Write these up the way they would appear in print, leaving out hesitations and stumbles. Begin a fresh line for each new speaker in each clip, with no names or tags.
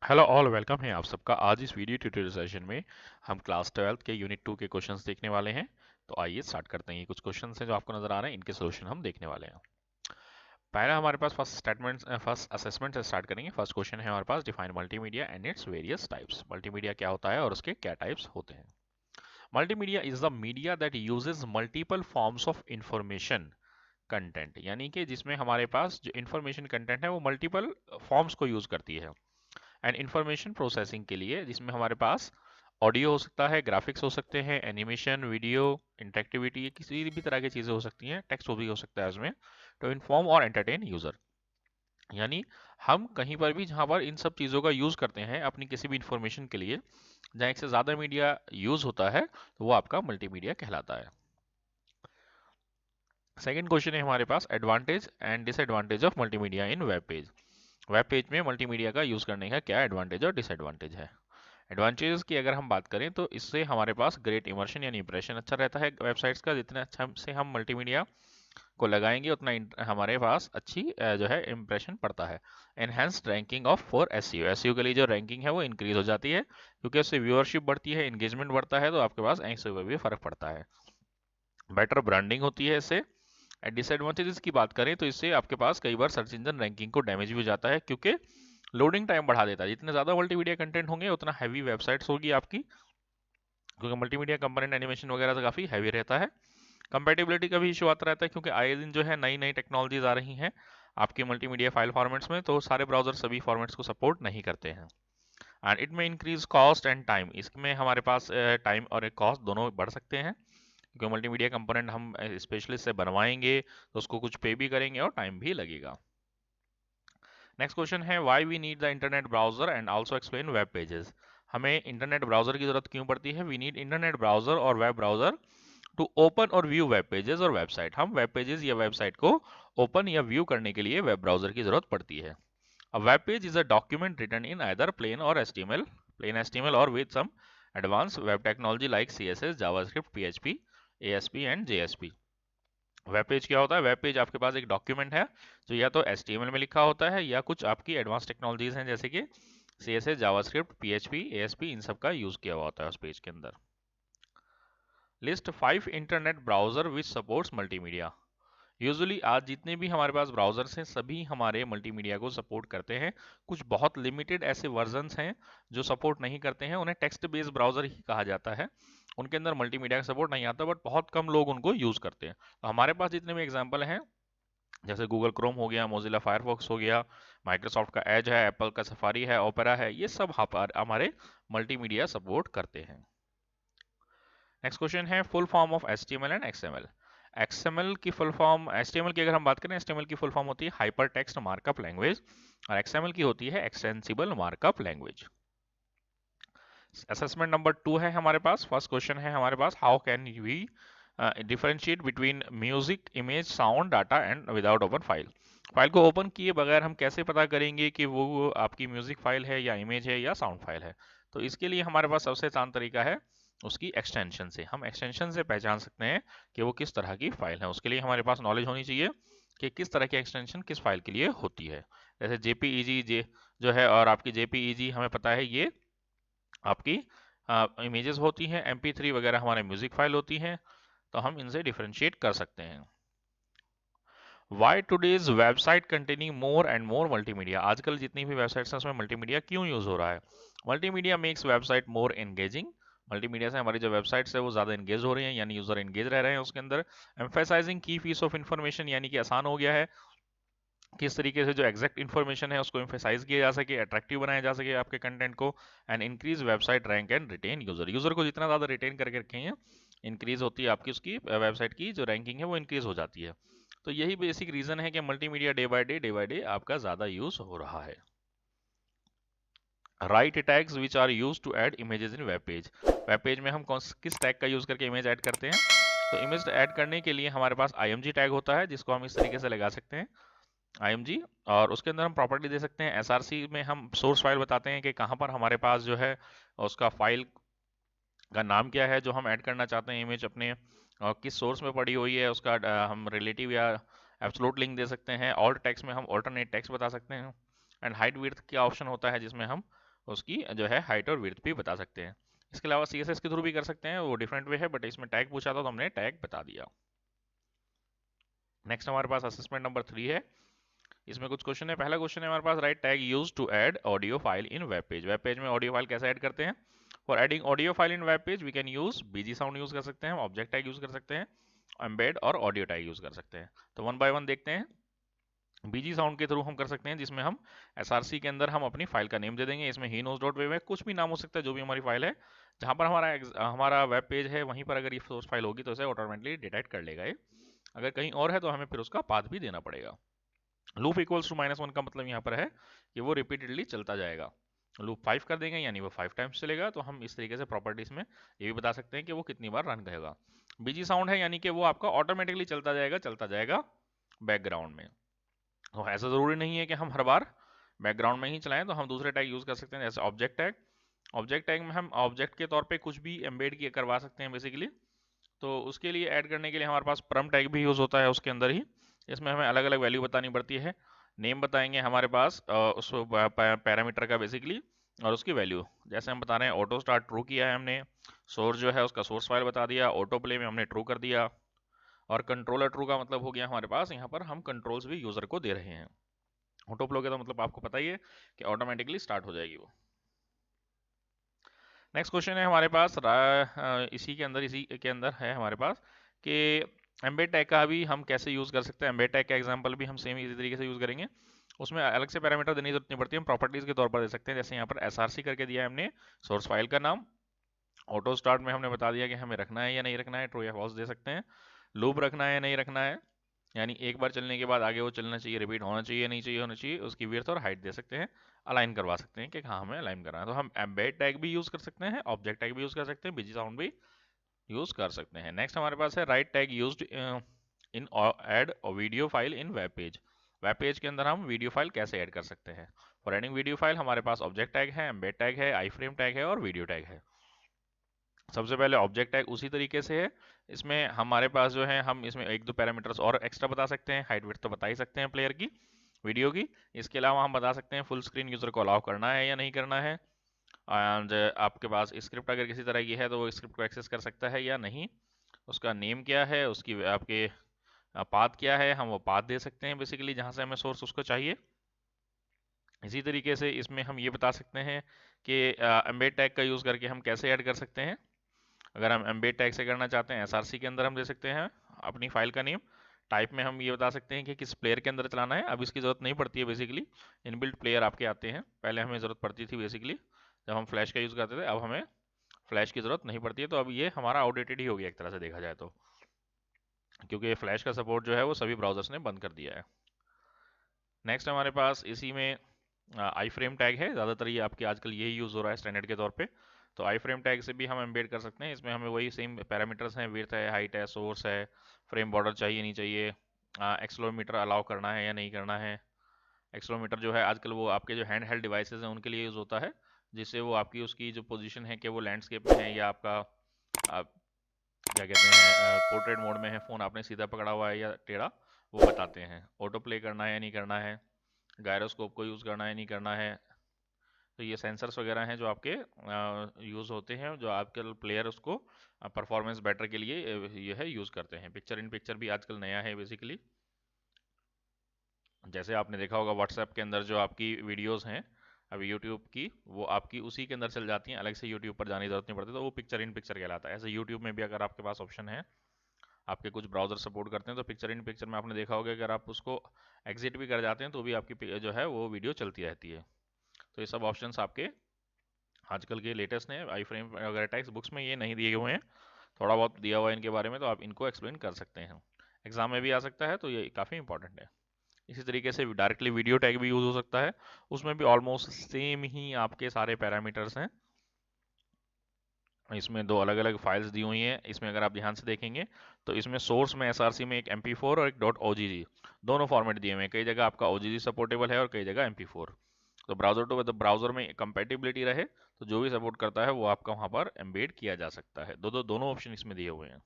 Hello all, welcome है आप सबका। आज इस वीडियो ट्यूटोरियल सेशन में हम क्लास 12 के यूनिट 2 के क्वेश्चंस देखने वाले हैं। तो आइए स्टार्ट करते हैं। ये कुछ क्वेश्चंस हैं जो आपको नजर आ रहे हैं, इनके सॉल्यूशन हम देखने वाले हैं। पहला हमारे पास फर्स्ट असेसमेंट से स्टार्ट करेंगे। फर्स्ट क्वेश्चन है हमारे पास, define multimedia and its various types. Multimedia क्या होता है और उसके क्या टाइप्स होते हैं। Multimedia is the media that uses multiple forms of information content, यानी कि जिसमें हमारे पास जो इंफॉर्मेशन कंटेंट है वो मल्टीपल फॉर्म्स को यूज करती है। एंड इंफॉर्मेशन प्रोसेसिंग के लिए, जिसमें हमारे पास ऑडियो हो सकता है, ग्राफिक्स हो सकते हैं, एनिमेशन, वीडियो, इंटरेक्टिविटी, किसी भी तरह की चीज़ें हो सकती हैं, टेक्स्ट भी हो सकता है उसमें, तो इन्फॉर्म और एंटरटेन यूज़र। यानी हम कहीं पर भी जहाँ पर इन सब चीज़ों का यूज़ करते हैं अपनी किसी भी इंफॉर्मेशन के लिए, जहाँ एक से ज़्यादा मीडिया यूज़ होता है, तो वो आपका मल्टीमीडिया कहलाता है। सेकेंड क्वेश्चन है हमारे पास, advantage and disadvantage of multimedia in web page. Web page में मल्टीमीडिया का यूज़ करने का क्या एडवांटेज और डिसएडवांटेज है। एडवांटेजेस की अगर हम बात करें तो इससे हमारे पास ग्रेट इमर्शन यानी इंप्रेशन अच्छा रहता है वेबसाइट्स का। जितना अच्छा से हम मल्टीमीडिया को लगाएंगे उतना हमारे पास अच्छी जो है इंप्रेशन पड़ता है। Enhanced ranking of for SEO, SEO के लिए जो रैंकिंग है वो इंक्रीज हो जाती है, क्योंकि उससे व्यूअरशिप बढ़ती है, इंगेजमेंट बढ़ता है, तो आपके पास एसईओ पर भी फर्क पड़ता है। बेटर ब्रांडिंग होती है इससे। डिसएडवांटेजेस की बात करें तो इससे आपके पास कई बार सर्च इंजन रैंकिंग को डैमेज भी हो जाता है, क्योंकि लोडिंग टाइम बढ़ा देता है। जितने ज़्यादा मल्टीमीडिया कंटेंट होंगे उतना हैवी वेबसाइट्स होगी आपकी, क्योंकि मल्टीमीडिया कंपोनेंट एनिमेशन वगैरह तो काफ़ी हैवी रहता है। कंपैटिबिलिटी का भी इशू आता रहता है, क्योंकि आए दिन जो है नई नई टेक्नोलॉजीज आ रही हैं आपके मल्टीमीडिया फाइल फॉर्मेट्स में, तो सारे ब्राउजर सभी फॉर्मेट्स को सपोर्ट नहीं करते हैं। एंड इट में इंक्रीज कॉस्ट एंड टाइम, इसमें हमारे पास टाइम और कॉस्ट दोनों बढ़ सकते हैं, क्योंकि मल्टीमीडिया कंपोनेंट हम स्पेशलिस्ट से बनवाएंगे तो उसको कुछ पे भी करेंगे और टाइम भी लगेगा। नेक्स्ट क्वेश्चन है, why we need the internet browser and also explain web pages. हमें इंटरनेट ब्राउजर की जरूरत क्यों पड़ती है। वी नीड इंटरनेट ब्राउजर और वेब ब्राउजर टू ओपन और व्यू वेब पेजेस और वेबसाइट। हम वेब पेजेस या वेबसाइट को ओपन या व्यू करने के लिए वेब ब्राउजर की जरूरत पड़ती है। A web page is a document written in either plain HTML और with some advance web technology like CSS, JavaScript, PHP, ASP and JSP. Web page क्या होता है। वेब पेज आपके पास एक डॉक्यूमेंट है जो या तो एचटीएमएल में लिखा होता है या कुछ आपकी एडवांस टेक्नोलॉजीज हैं जैसे कि सीएसएस, जावास्क्रिप्ट, पीएचपी, एएसपी, इन सब का यूज किया हुआ होता है उस पेज के अंदर। List 5 internet browser which supports multimedia. Usually आज जितने भी हमारे पास ब्राउजर्स हैं सभी हमारे मल्टीमीडिया को सपोर्ट करते हैं। कुछ बहुत लिमिटेड ऐसे वर्जन्स हैं जो सपोर्ट नहीं करते हैं, उन्हें टेक्स्ट बेस्ड ब्राउजर ही कहा जाता है। उनके अंदर मल्टीमीडिया का सपोर्ट नहीं आता, बट बहुत कम लोग उनको यूज करते हैं। तो हमारे पास जितने भी एग्जांपल हैं, जैसे गूगल क्रोम हो गया, मोजिला फायरफॉक्स हो गया, माइक्रोसॉफ्ट का एज है, एप्पल का सफारी है, ओपेरा है, ये सब हमारे मल्टीमीडिया सपोर्ट करते हैं। नेक्स्ट क्वेश्चन है, full form of HTML and XML. XML की फुल फॉर्म, एचटीएमएल की अगर हम बात करें, एचटीएमएल की फुल फॉर्म होती है हाइपर टेक्स्ट मार्कअप लैंग्वेज, और एक्सएमएल की होती है extensible markup language. Assessment number 2 है हमारे पास। फर्स्ट क्वेश्चन है हमारे पास, how can we differentiate between music, image, sound, data and without open file. File को ओपन किए बगैर हम कैसे पता करेंगे कि वो आपकी म्यूजिक फाइल है या इमेज है या साउंड फाइल है। तो इसके लिए हमारे पास सबसे आसान तरीका है उसकी एक्सटेंशन से। हम एक्सटेंशन से पहचान सकते हैं कि वो किस तरह की फाइल है। उसके लिए हमारे पास नॉलेज होनी चाहिए कि किस तरह की एक्सटेंशन किस फाइल के लिए होती है। जैसे जेपीईजी जो है, और आपकी जेपीईजी हमें पता है ये आपकी इमेजेस होती हैं, MP3 वगैरह हमारे म्यूजिक फाइल होती हैं, तो हम इनसे डिफरेंशिएट कर सकते हैं। Why today's website containing more and more multimedia. आजकल जितनी भी वेबसाइट्स हैं उसमें मल्टीमीडिया क्यों यूज हो रहा है। मल्टीमीडिया मेक्स वेबसाइट मोर एंगेजिंग। मल्टीमीडिया से हमारी जो वेबसाइट्स है वो ज़्यादा एंगेज हो रही हैं, यानी यूज़र एंगेज रह रहे हैं उसके अंदर। एम्फेसाइजिंग की पीस ऑफ इन्फॉर्मेशन, यानी कि आसान हो गया है किस तरीके से जो एग्जैक्ट इन्फॉर्मेशन है उसको एम्फेसाइज किया जा सके, अट्रैक्टिव बनाया जा सके आपके कंटेंट को। And increase website rank and retain user. User को जितना ज़्यादा रिटेन करके रखेंगे, इंक्रीज होती है आपकी उसकी वेबसाइट की जो रैंकिंग है वो इंक्रीज हो जाती है। तो यही बेसिक रीजन है कि मल्टीमीडिया डे बाय डे आपका ज़्यादा यूज हो रहा है। Write tags which are use to add images in web page. Web page में हम किस टैग का यूज करके इमेज ऐड करते हैं। तो इमेज ऐड करने के लिए हमारे पास IMG टैग होता है, जिसको हम इस तरीके से लगा सकते हैं, IMG। और उसके अंदर हम प्रॉपर्टी दे सकते हैं। SRC में हम सोर्स फाइल बताते हैं कि कहाँ पर हमारे पास जो है उसका फाइल का नाम क्या है जो हम ऐड करना चाहते हैं इमेज अपने, और किस सोर्स में पड़ी हुई है उसका हम रिलेटिव या एब्सोल्यूट लिंक दे सकते हैं। ऑल्ट टेक्स्ट में हम ऑल्टरनेट टेक्स्ट बता सकते हैं। एंड हाइट विड्थ का ऑप्शन होता है जिसमें हम उसकी जो है हाइट और विड्थ भी बता सकते हैं। इसके अलावा CSS के थ्रू भी कर सकते हैं, वो डिफरेंट वे है, बट इसमें टैग पूछा था तो हमने टैग बता दिया। नेक्स्ट हमारे पास असेसमेंट नंबर 3 है। इसमें कुछ क्वेश्चन है। पहला क्वेश्चन है हमारे पास, write tag use to add audio file in web page. Web page में ऑडियो फाइल कैसे ऐड करते हैं? For adding audio file in web page we can use BG sound use कर सकते हैं, ऑब्जेक्ट टैग यूज कर सकते हैं, एम्बेड और ऑडियो टैग यूज कर सकते हैं। तो वन बाय वन देखते हैं। बीजी साउंड के थ्रू हम कर सकते हैं, जिसमें हम SRC के अंदर हम अपनी फाइल का नेम दे देंगे। इसमें ही नोज डॉट वेब है, कुछ भी नाम हो सकता है, जो भी हमारी फाइल है, जहां पर हमारा वेब पेज है, वहीं पर अगर ये सोर्स फाइल होगी तो इसे ऑटोमेटिकली डिटेक्ट कर लेगा ये। अगर कहीं और है तो हमें फिर उसका पाथ भी देना पड़ेगा। लूप इक्वल्स टू -1 का मतलब यहाँ पर है कि वो रिपीटेडली चलता जाएगा। लूप 5 कर देंगे यानी वो 5 टाइम्स चलेगा। तो हम इस तरीके से प्रॉपर्टीज में ये भी बता सकते हैं कि वो कितनी बार रन करेगा। बीजी साउंड है यानी कि वो आपका ऑटोमेटिकली चलता जाएगा बैकग्राउंड में। तो ऐसा ज़रूरी नहीं है कि हम हर बार बैकग्राउंड में ही चलाएं, तो हम दूसरे टैग यूज़ कर सकते हैं, जैसे ऑब्जेक्ट टैग। ऑब्जेक्ट टैग में हम ऑब्जेक्ट के तौर पे कुछ भी एम्बेड किए करवा सकते हैं बेसिकली। तो उसके लिए ऐड करने के लिए हमारे पास परम टैग भी यूज़ होता है उसके अंदर ही। इसमें हमें अलग अलग वैल्यू बतानी पड़ती है। नेम बताएंगे हमारे पास उस पैरामीटर का बेसिकली, और उसकी वैल्यू। जैसे हम बता रहे हैं ऑटो स्टार्ट ट्रू किया है हमने, सोर्स जो है उसका सोर्स फाइल बता दिया, ऑटो प्ले में हमने ट्रू कर दिया, और कंट्रोलर ट्रू का मतलब हो गया हमारे पास यहाँ पर हम कंट्रोल्स भी यूज़र को दे रहे हैं। ऑटो प्ले का मतलब आपको पता ही है कि ऑटोमेटिकली स्टार्ट हो जाएगी वो। नेक्स्ट क्वेश्चन है हमारे पास इसी के अंदर है हमारे पास कि एम्बेड टैग का भी हम कैसे यूज़ कर सकते हैं। एम्बेड टैग का एग्जांपल भी हम सेम इसी तरीके से यूज़ करेंगे। उसमें अलग से पैरामीटर देने की जरूरत नहीं पड़ती, हम प्रॉपर्टीज़ के तौर पर दे सकते हैं। जैसे यहाँ पर SRC करके दिया है हमने सोर्स फाइल का नाम। ऑटो स्टार्ट में हमने बता दिया कि हमें रखना है या नहीं रखना है, ट्रू या फॉल्स दे सकते हैं। लूप रखना है या नहीं रखना है, यानी एक बार चलने के बाद आगे वो चलना चाहिए, रिपीट होना चाहिए नहीं चाहिए होना चाहिए, उसकी विड्थ और हाइट दे सकते हैं। अलाइन करवा सकते हैं कि हाँ हमें अलाइन करना है। तो हम एम्बेड टैग भी यूज़ कर सकते हैं, ऑब्जेक्ट टैग भी यूज़ कर सकते हैं, बीजी साउंड भी यूज़ कर सकते हैं। नेक्स्ट हमारे पास है right tag used in add video file in web page. Web page के अंदर हम वीडियो फाइल कैसे ऐड कर सकते हैं। फॉर एडिंग वीडियो फाइल हमारे पास ऑब्जेक्ट टैग है, एम्बेड टैग है, आई फ्रेम टैग है और वीडियो टैग है। सबसे पहले ऑब्जेक्ट टैग उसी तरीके से है। इसमें हमारे पास जो है हम इसमें एक दो पैरामीटर्स और एक्स्ट्रा बता सकते हैं। हाइट विड्थ तो बता ही सकते हैं प्लेयर की, वीडियो की। इसके अलावा हम बता सकते हैं फुल स्क्रीन यूज़र को अलाउ करना है या नहीं करना है, एंड आपके पास स्क्रिप्ट अगर किसी तरह की है तो वो स्क्रिप्ट को एक्सेस कर सकता है या नहीं, उसका नेम क्या है, उसकी आपके पाथ क्या है, हम वो पाथ दे सकते हैं बेसिकली जहाँ से हमें सोर्स उसको चाहिए। इसी तरीके से इसमें हम ये बता सकते हैं कि एम्बेड टैग का यूज़ करके हम कैसे ऐड कर सकते हैं। अगर हम एम्बेड टैग से करना चाहते हैं, SRC के अंदर हम दे सकते हैं अपनी फाइल का नेम। टाइप में हम ये बता सकते हैं कि किस प्लेयर के अंदर चलाना है। अब इसकी ज़रूरत नहीं पड़ती है बेसिकली, इनबिल्ट प्लेयर आपके आते हैं। पहले हमें ज़रूरत पड़ती थी बेसिकली जब हम फ्लैश का यूज़ करते थे, अब हमें फ्लैश की ज़रूरत नहीं पड़ती है। तो अब ये हमारा आउटडेटेड ही हो गया एक तरह से देखा जाए तो, क्योंकि फ्लैश का सपोर्ट जो है वो सभी ब्राउजर्स ने बंद कर दिया है। नेक्स्ट हमारे पास इसी में आई फ्रेम टैग है। ज़्यादातर ये आपके आजकल यही यूज़ हो रहा है स्टैंडर्ड के तौर पे। तो आई फ्रेम टैग से भी हम एम्बेड कर सकते हैं। इसमें हमें वही सेम पैरामीटर्स हैं, विड्थ है, हाइट है, सोर्स है, फ्रेम बॉर्डर चाहिए नहीं चाहिए, एक्सलोमीटर अलाउ करना है या नहीं करना है। एक्सलोमीटर जो है आजकल वो आपके जो हैंड हेल्ड डिवाइसेज हैं उनके लिए यूज़ होता है, जिससे वो आपकी उसकी जो पोजीशन है कि वो लैंडस्केप में है या आपका क्या कहते हैं पोर्ट्रेट मोड में है, फ़ोन आपने सीधा पकड़ा हुआ है या टेढ़ा, वो बताते हैं। ऑटो प्ले करना है या नहीं करना है, गायरोस्कोप को यूज़ करना है नहीं करना है। तो ये सेंसर्स वगैरह हैं जो आपके यूज़ होते हैं, जो आजकल प्लेयर उसको परफॉर्मेंस बेटर के लिए ये है यूज़ करते हैं। पिक्चर इन पिक्चर भी आजकल नया है बेसिकली। जैसे आपने देखा होगा व्हाट्सएप के अंदर जो आपकी वीडियोस हैं अभी यूट्यूब की, वो आपकी उसी के अंदर चल जाती हैं, अलग से यूट्यूब पर जाने की जरूरत नहीं पड़ती। तो वो पिक्चर इन पिक्चर कहलाता है। ऐसे यूट्यूब में भी अगर आपके पास ऑप्शन है, आपके कुछ ब्राउज़र सपोर्ट करते हैं, तो पिक्चर इन पिक्चर में आपने देखा होगा अगर आप उसको एग्जिट भी कर जाते हैं तो भी आपकी जो है वो वीडियो चलती रहती है। तो ये सब ऑप्शंस आपके आजकल के लेटेस्ट हैं। आई फ्रेम वगैरह टैग्स बुक्स में ये नहीं दिए हुए हैं, थोड़ा बहुत दिया हुआ है इनके बारे में, तो आप इनको एक्सप्लेन कर सकते हैं। एग्जाम में भी आ सकता है तो ये काफ़ी इंपॉर्टेंट है। इसी तरीके से डायरेक्टली वीडियो टैग भी यूज़ हो सकता है। उसमें भी ऑलमोस्ट सेम ही आपके सारे पैरामीटर्स हैं। इसमें दो अलग अलग फाइल्स दी हुई हैं। इसमें अगर आप ध्यान से देखेंगे तो इसमें सोर्स में SRC में एक MP4 और एक .ogg दोनों फॉर्मेट दिए हुए हैं। कई जगह आपका OGG सपोर्टेबल है और कई जगह MP4। तो ब्राउज़र टू मतलब ब्राउज़र में कंपेटिबिलिटी रहे तो जो भी सपोर्ट करता है वो आपका वहाँ पर एम्बेड किया जा सकता है। दोनों ऑप्शन इसमें दिए हुए हैं।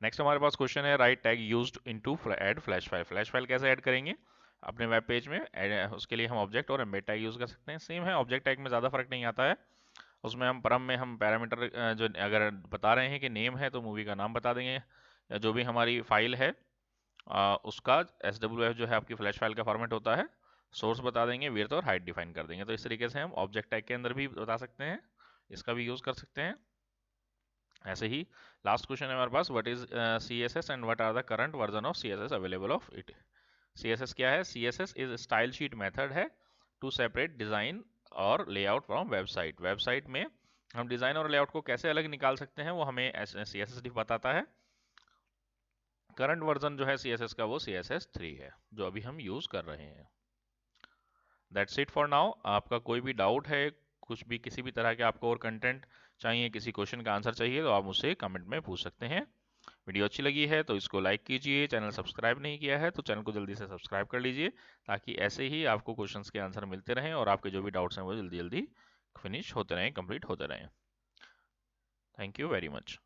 नेक्स्ट हमारे पास क्वेश्चन है right tag used into add flash file. Flash file कैसे ऐड करेंगे? अपने वेब पेज में उसके लिए हम ऑब्जेक्ट और एम्बेड टैग यूज़ कर सकते हैं। सेम है, ऑब्जेक्ट टैग में ज़्यादा फर्क नहीं आता है। उसमें हम परम में हम पैरामीटर जो अगर बता रहे हैं कि नेम है तो मूवी का नाम बता देंगे, या जो भी हमारी फाइल है उसका SWF जो है आपकी फ्लैश फाइल का फॉर्मेट होता है, सोर्स बता देंगे, विड्थ और हाइट डिफाइन कर देंगे। तो इस तरीके से हम ऑब्जेक्ट टैग के अंदर भी बता सकते हैं, इसका भी यूज़ कर सकते हैं। ऐसे ही लास्ट क्वेश्चन है हमारे पास, what is CSS and what are the current version of CSS available of it. CSS क्या है? CSS is style sheet method है टू सेपरेट डिज़ाइन और लेआउट फ्रॉम वेबसाइट। वेबसाइट में हम डिज़ाइन और लेआउट को कैसे अलग निकाल सकते हैं वो हमें CSS बताता है। करंट वर्जन जो है CSS का वो CSS 3 है जो अभी हम यूज़ कर रहे हैं। That's it for now. आपका कोई भी डाउट है, कुछ भी किसी भी तरह के आपको और कंटेंट चाहिए, किसी क्वेश्चन का आंसर चाहिए, तो आप मुझसे कमेंट में पूछ सकते हैं। वीडियो अच्छी लगी है तो इसको लाइक कीजिए, चैनल सब्सक्राइब नहीं किया है तो चैनल को जल्दी से सब्सक्राइब कर लीजिए, ताकि ऐसे ही आपको क्वेश्चंस के आंसर मिलते रहें और आपके जो भी डाउट्स हैं वो जल्दी जल्दी फिनिश होते रहें, कंप्लीट होते रहें। Thank you very much.